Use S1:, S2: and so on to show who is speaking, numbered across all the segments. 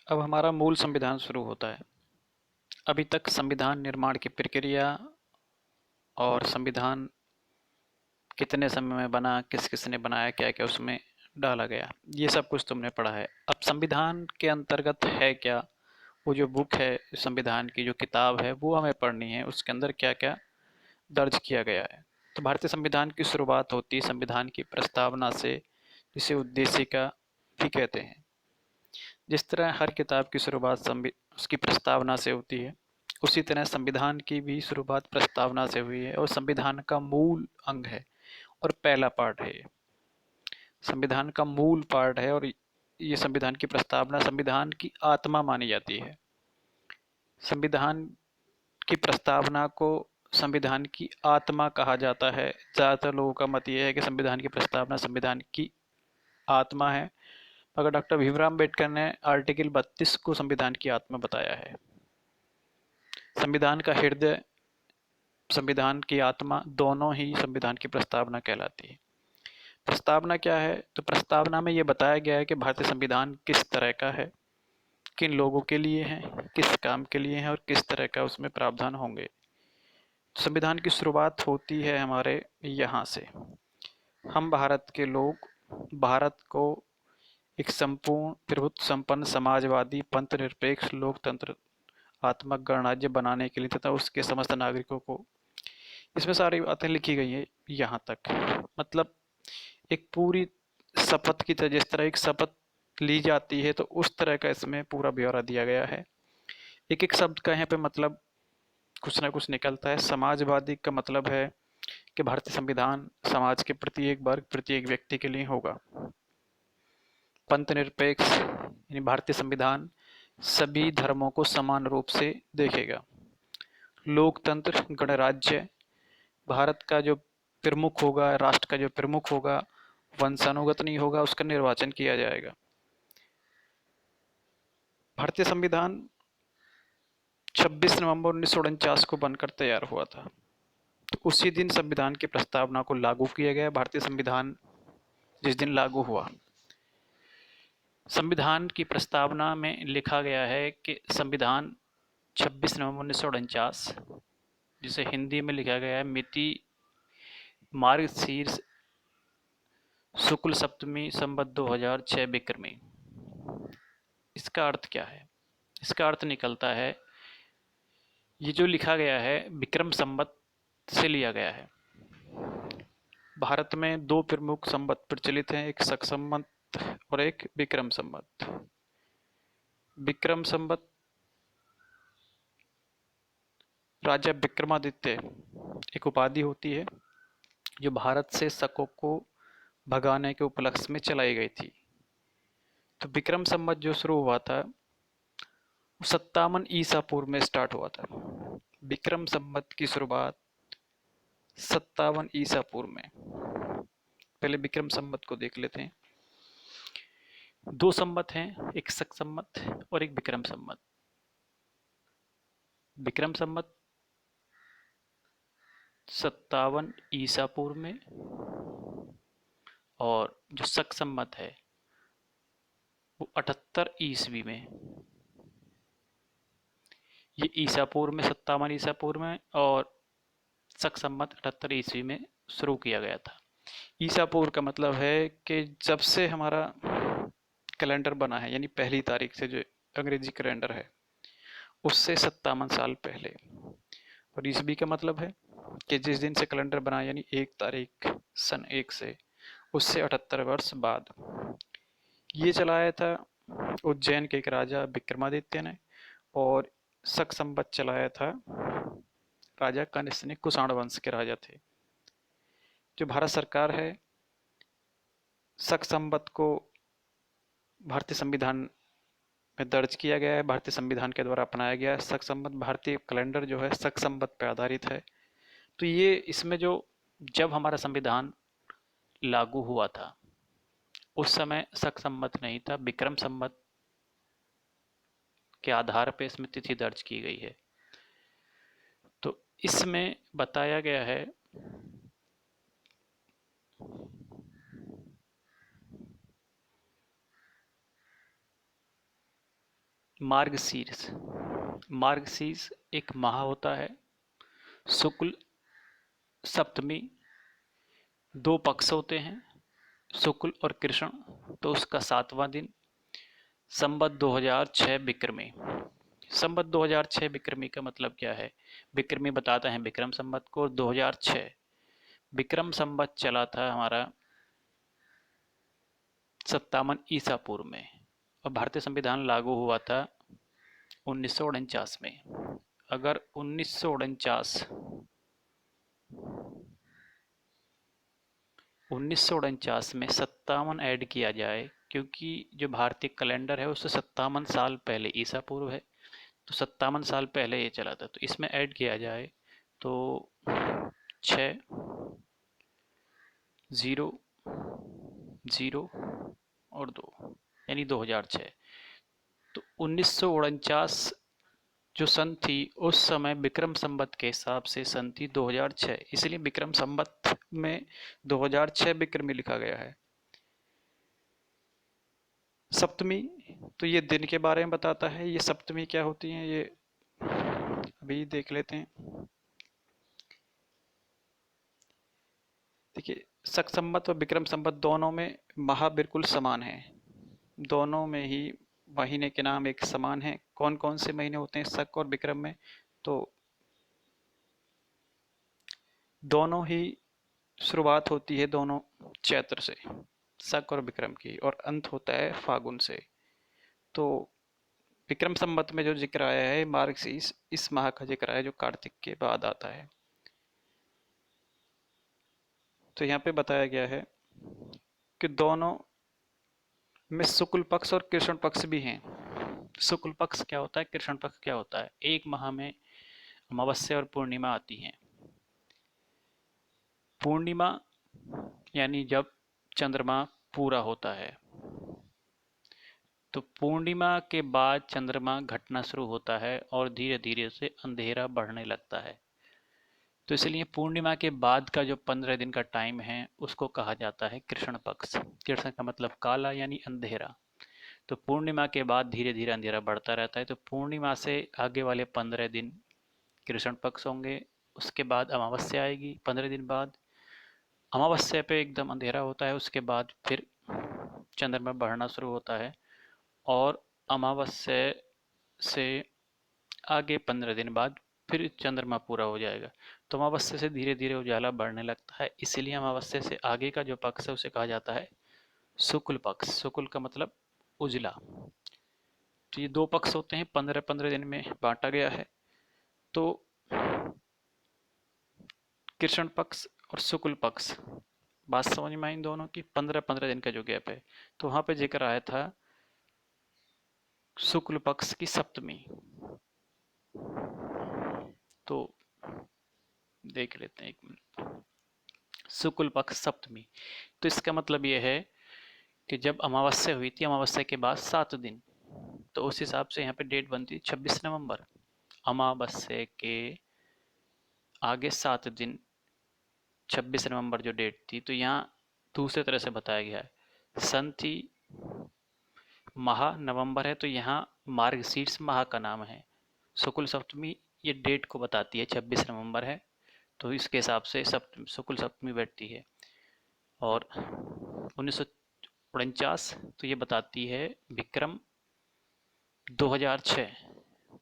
S1: अब हमारा मूल संविधान शुरू होता है। अभी तक संविधान निर्माण की प्रक्रिया और संविधान कितने समय में बना, किस किस ने बनाया, क्या क्या उसमें डाला गया, ये सब कुछ तुमने पढ़ा है। अब संविधान के अंतर्गत है क्या, वो जो बुक है संविधान की, जो किताब है वो हमें पढ़नी है, उसके अंदर क्या क्या दर्ज किया गया है। तो भारतीय संविधान की शुरुआत होती है संविधान की प्रस्तावना से, जिसे उद्देशिका भी कहते हैं। जिस तरह हर किताब की शुरुआत उसकी प्रस्तावना से होती है, उसी तरह संविधान की भी शुरुआत प्रस्तावना से हुई है और संविधान का मूल अंग है और पहला पार्ट है ये। संविधान का मूल पार्ट है और ये संविधान की प्रस्तावना संविधान की आत्मा मानी जाती है। संविधान की प्रस्तावना को संविधान की आत्मा कहा जाता है। ज़्यादातर लोगों का मत ये है कि संविधान की प्रस्तावना संविधान की आत्मा है, मगर डॉक्टर भीमराव अम्बेडकर ने आर्टिकल 32 को संविधान की आत्मा बताया है। संविधान का हृदय, संविधान की आत्मा, दोनों ही संविधान की प्रस्तावना कहलाती है। प्रस्तावना क्या है? तो प्रस्तावना में ये बताया गया है कि भारतीय संविधान किस तरह का है, किन लोगों के लिए है, किस काम के लिए है और किस तरह का उसमें प्रावधान होंगे। संविधान की शुरुआत होती है हमारे यहाँ से। हम भारत के लोग भारत को एक संपूर्ण प्रभुत्व संपन्न समाजवादी पंथ निरपेक्ष लोकतंत्र आत्मक गणराज्य बनाने के लिए तथा उसके समस्त नागरिकों को, इसमें सारी बातें लिखी गई हैं यहाँ तक। मतलब एक पूरी शपथ की तरह, जिस तरह एक शपथ ली जाती है तो उस तरह का इसमें पूरा ब्यौरा दिया गया है। एक एक शब्द का यहाँ पे मतलब कुछ ना कुछ निकलता है। समाजवादी का मतलब है कि भारतीय संविधान समाज के प्रत्येक वर्ग, प्रत्येक व्यक्ति के लिए होगा। पंथ निरपेक्ष यानी भारतीय संविधान सभी धर्मों को समान रूप से देखेगा। लोकतंत्र गणराज्य, भारत का जो प्रमुख होगा, राष्ट्र का जो प्रमुख होगा, वंशानुगत नहीं होगा, उसका निर्वाचन किया जाएगा। भारतीय संविधान 26 नवंबर 1949 को बनकर तैयार हुआ था। तो उसी दिन संविधान की प्रस्तावना को लागू किया गया। भारतीय संविधान जिस दिन लागू हुआ, संविधान की प्रस्तावना में लिखा गया है कि संविधान 26 नवंबर 1949, जिसे हिंदी में लिखा गया है मिति मार्गशीर्ष शुक्ल सप्तमी संवत 2006 विक्रमी। इसका अर्थ क्या है? इसका अर्थ निकलता है, ये जो लिखा गया है विक्रम संवत से लिया गया है। भारत में दो प्रमुख संवत प्रचलित हैं, एक शक संवत और एक विक्रम संवत। विक्रम संवत राजा विक्रमादित्य एक उपाधि होती है जो भारत से शकों को भगाने के उपलक्ष्य में चलाई गई थी। तो विक्रम संवत जो शुरू हुआ था 57 ईसा पूर्व में स्टार्ट हुआ था। विक्रम संवत की शुरुआत 57 ईसा पूर्व में। पहले विक्रम संवत को देख लेते हैं। दो संवत हैं, एक शक संवत और एक विक्रम संवत। विक्रम संवत 57 ईसा पूर्व में और जो शक संवत है वो 78 ईस्वी में। ये ईसा पूर्व में 57 ईसा पूर्व में और शक संवत 78 ईस्वी में शुरू किया गया था। ईसा पूर्व का मतलब है कि जब से हमारा कैलेंडर बना है, यानी पहली तारीख से जो अंग्रेजी कैलेंडर है उससे 57 साल पहले। और ईस्वी का मतलब है कि जिस दिन से कैलेंडर बना, यानी 1 तारीख सन 1 से, उससे 78 वर्ष बाद। ये चलाया था उज्जैन के एक राजा विक्रमादित्य ने, और शक संवत चलाया था राजा कनिष्क ने, कुषाण वंश के राजा थे। जो भारत सरकार है, शक संवत को भारतीय संविधान में दर्ज किया गया है, भारतीय संविधान के द्वारा अपनाया गया है। शक संवत भारतीय कैलेंडर जो है शक संवत पर आधारित है। तो ये इसमें जो जब हमारा संविधान लागू हुआ था उस समय शक संवत नहीं था, विक्रम संवत के आधार पर इसमें तिथि दर्ज की गई है। तो इसमें बताया गया है मार्गशीर्ष। मार्गशीर्ष एक माह होता है। शुक्ल सप्तमी, दो पक्ष होते हैं, शुक्ल और कृष्ण। तो उसका 7वां दिन संवत 2006 विक्रमी। संवत 2006 विक्रमी का मतलब क्या है? विक्रमी बताते हैं विक्रम संवत को। 2006 विक्रम संवत चला था हमारा 57 ईसा पूर्व में, और भारतीय संविधान लागू हुआ था 1949 में। अगर 1949 में 57 ऐड किया जाए, क्योंकि जो भारतीय कैलेंडर है उससे 57 साल पहले ईसा पूर्व है, तो 57 साल पहले ये चला था, तो इसमें ऐड किया जाए तो 6 0 0 और 2 यानी 2006। तो 1949 जो सन थी उस समय विक्रम संवत के हिसाब से सन थी 2006, इसलिए विक्रम संवत में 2006 विक्रमी लिखा गया है। सप्तमी, तो ये दिन के बारे में बताता है। ये सप्तमी क्या होती है ये अभी देख लेते हैं। देखिए, शक संवत और विक्रम संवत दोनों में माह बिल्कुल समान है। दोनों में ही महीने के नाम एक समान है। कौन कौन से महीने होते हैं शक और विक्रम में? तो दोनों ही शुरुआत होती है दोनों चैत्र से, शक और विक्रम की, और अंत होता है फागुन से। तो विक्रम संवत में जो जिक्र आया है मार्गशीर्ष, इस माह का जिक्र आया जो कार्तिक के बाद आता है। तो यहाँ पे बताया गया है कि दोनों में शुक्ल पक्ष और कृष्ण पक्ष भी हैं। शुक्ल पक्ष क्या होता है, कृष्ण पक्ष क्या होता है? एक माह में अमावस्या और पूर्णिमा आती हैं। पूर्णिमा यानी जब चंद्रमा पूरा होता है, तो पूर्णिमा के बाद चंद्रमा घटना शुरू होता है और धीरे धीरे से अंधेरा बढ़ने लगता है। तो इसलिए पूर्णिमा के बाद का जो 15 दिन का टाइम है उसको कहा जाता है कृष्ण पक्ष। कृष्ण का मतलब काला यानी अंधेरा। तो पूर्णिमा के बाद धीरे धीरे अंधेरा बढ़ता रहता है, तो पूर्णिमा से आगे वाले 15 दिन कृष्ण पक्ष होंगे। उसके बाद अमावस्या आएगी 15 दिन बाद। अमावस्या पे एकदम अंधेरा होता है, उसके बाद फिर चंद्रमा बढ़ना शुरू होता है, और अमावस्या से आगे 15 दिन बाद फिर चंद्रमा पूरा हो जाएगा। तो अमावस्या से धीरे धीरे उजाला बढ़ने लगता है, इसलिए अमावस्या से आगे का जो पक्ष है उसे कहा जाता है शुक्ल पक्ष। शुक्ल का मतलब उजला। तो ये दो पक्ष होते हैं, 15-15 दिन में बांटा गया है। तो कृष्ण पक्ष और शुक्ल पक्ष, बात समझ में आई इन दोनों की? 15-15 दिन का जो गैप है। तो वहां पे जिक्र आया था शुक्ल पक्ष की सप्तमी। तो देख लेते हैं एक मिनट। शुक्ल पक्ष सप्तमी, तो इसका मतलब यह है कि जब अमावस्या हुई थी, अमावस्या के बाद 7 दिन, तो उस हिसाब से यहाँ पे डेट बनती 26 नवंबर। अमावस्या के आगे 7 दिन, 26 नवंबर जो डेट थी। तो यहाँ दूसरे तरह से बताया गया है। सन थी, माह नवंबर है, तो यहाँ मार्गशीर्ष माह का नाम है। शुक्ल सप्तमी ये डेट को बताती है, 26 नवंबर है, तो इसके हिसाब से शुक्ल सप्तमी बैठती है। और 1949 तो ये बताती है विक्रम 2006।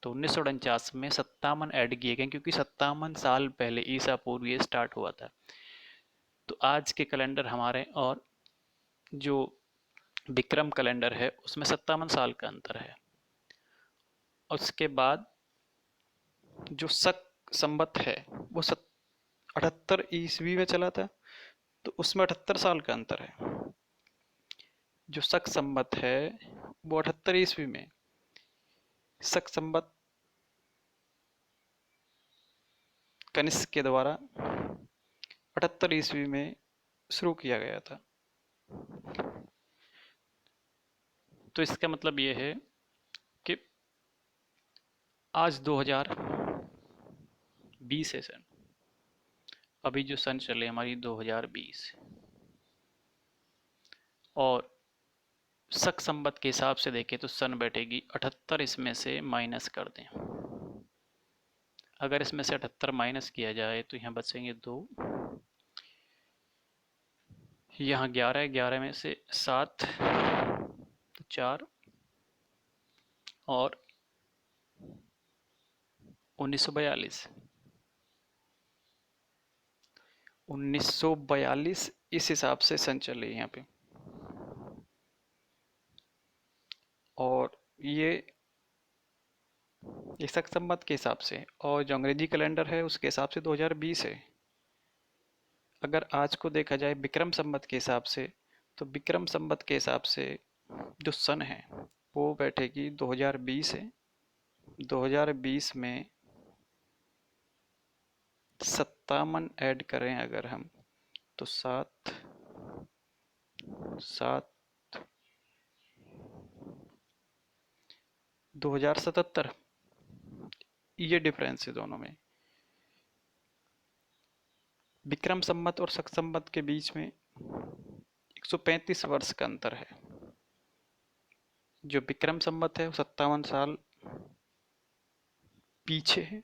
S1: तो 1949 में 57 ऐड किए गए, क्योंकि 57 साल पहले ईसा पूर्व ये स्टार्ट हुआ था। तो आज के कैलेंडर हमारे और जो विक्रम कैलेंडर है उसमें 57 साल का अंतर है। उसके बाद जो शक संवत है वो 78 ईस्वी में चला था, तो उसमें 78 साल का अंतर है। जो शक संवत है वो 78 ईस्वी में, शक संवत कनिष्क के द्वारा 78 ईस्वी में शुरू किया गया था। तो इसका मतलब ये है कि आज 2020 है सन, अभी जो सन चले हमारी 2020, और शक संवत के हिसाब से देखें तो सन बैठेगी 78, इसमें से माइनस कर दें। अगर इसमें से 78 माइनस किया जाए तो यहाँ बचेंगे 2, यहाँ 11, 11 में से 7 तो 4 और 1942, 1942 इस हिसाब से सन चल रही है यहाँ पे। और ये शक संवत के हिसाब से, और जो अंग्रेजी कैलेंडर है उसके हिसाब से 2020 है। अगर आज को देखा जाए विक्रम संवत के हिसाब से, तो विक्रम संवत के हिसाब से जो सन है वो बैठेगी 2020 है। 2020 में 57 ऐड करें अगर हम, तो 7 7 2077, ये डिफरेंस है दोनों में। विक्रम संवत और शक संवत के बीच में 135 वर्ष का अंतर है। जो विक्रम संवत है वो 57 साल पीछे है,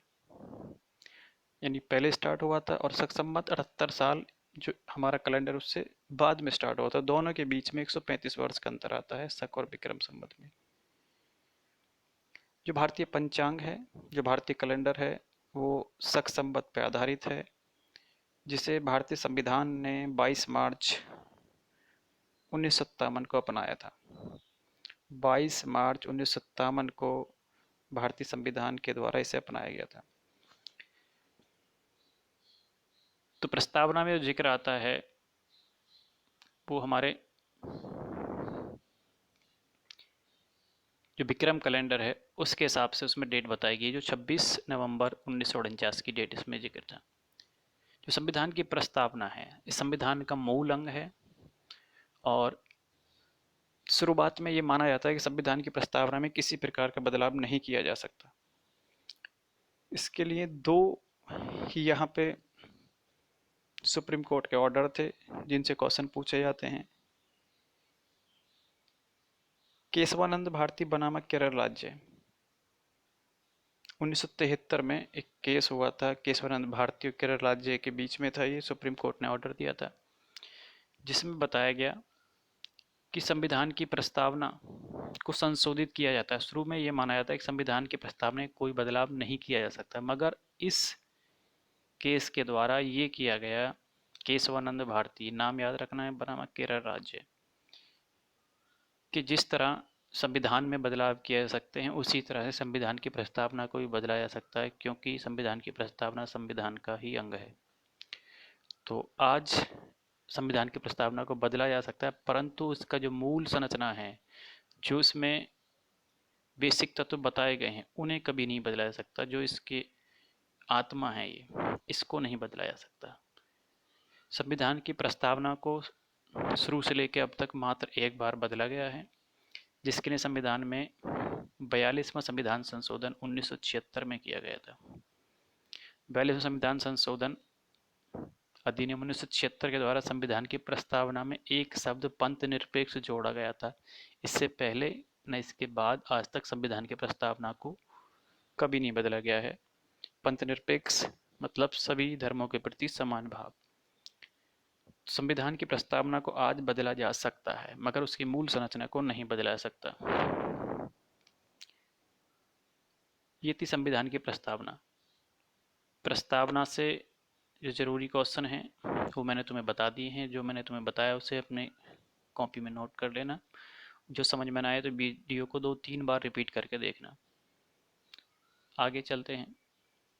S1: यानी पहले स्टार्ट हुआ था, और शक संवत 78 साल जो हमारा कैलेंडर उससे बाद में स्टार्ट हुआ था। दोनों के बीच में 135 वर्ष का अंतर आता है शक और विक्रम संवत में। जो भारतीय पंचांग है, जो भारतीय कैलेंडर है, वो शक संवत पर आधारित है, जिसे भारतीय संविधान ने 22 मार्च 1957 को अपनाया था। 22 मार्च 1957 को भारतीय संविधान के द्वारा इसे अपनाया गया था। तो प्रस्तावना में जो जिक्र आता है वो हमारे जो विक्रम कैलेंडर है उसके हिसाब से उसमें डेट बताई गई, जो 26 नवंबर 1949 की डेट इसमें जिक्र था। जो संविधान की प्रस्तावना है, इस संविधान का मूल अंग है, और शुरुआत में ये माना जाता है कि संविधान की प्रस्तावना में किसी प्रकार का बदलाव नहीं किया जा सकता। इसके लिए दो ही यहाँ पे सुप्रीम कोर्ट के ऑर्डर थे जिनसे क्वेश्चन पूछे जाते हैं। केशवानंद भारती बनाम केरल राज्य, 1973 में एक केस हुआ था, केशवानंद भारती और केरल राज्य के बीच में था। ये सुप्रीम कोर्ट ने ऑर्डर दिया था, जिसमें बताया गया कि संविधान की प्रस्तावना को संशोधित किया जाता है। शुरू में ये माना जाता है कि संविधान की प्रस्तावना में कोई बदलाव नहीं किया जा सकता, मगर इस केस के द्वारा ये किया गया। केशवानंद भारती, नाम याद रखना है, बनाम केरल राज्य, कि जिस तरह संविधान में बदलाव किए जा सकते हैं उसी तरह से संविधान की प्रस्तावना को भी बदला जा सकता है, क्योंकि संविधान की प्रस्तावना संविधान का ही अंग है। तो आज संविधान की प्रस्तावना को बदला जा सकता है, परंतु उसका जो मूल संरचना है, जो इसमें बेसिक तत्व बताए गए हैं, उन्हें कभी नहीं बदला जा सकता। जो इसकी आत्मा है, ये इसको नहीं बदला जा सकता। संविधान की प्रस्तावना को शुरू से लेकर अब तक मात्र एक बार बदला गया है, जिसके लिए संविधान में 42वां संविधान संशोधन 1976 में किया गया था। 42वां संविधान संशोधन अधिनियम 1976 के द्वारा संविधान की प्रस्तावना में एक शब्द पंथ निरपेक्ष जोड़ा गया था। इससे पहले न इसके बाद आज तक संविधान की प्रस्तावना को कभी नहीं बदला गया है। पंथ निरपेक्ष मतलब सभी धर्मों के प्रति समान भाव। संविधान की प्रस्तावना को आज बदला जा सकता है, मगर उसकी मूल संरचना को नहीं बदला जा सकता। ये थी संविधान की प्रस्तावना। प्रस्तावना से जो जरूरी क्वेश्चन हैं वो मैंने तुम्हें बता दिए हैं। जो मैंने तुम्हें बताया उसे अपने कॉपी में नोट कर लेना। जो समझ में ना आए तो वीडियो को 2-3 बार रिपीट करके देखना। आगे चलते हैं।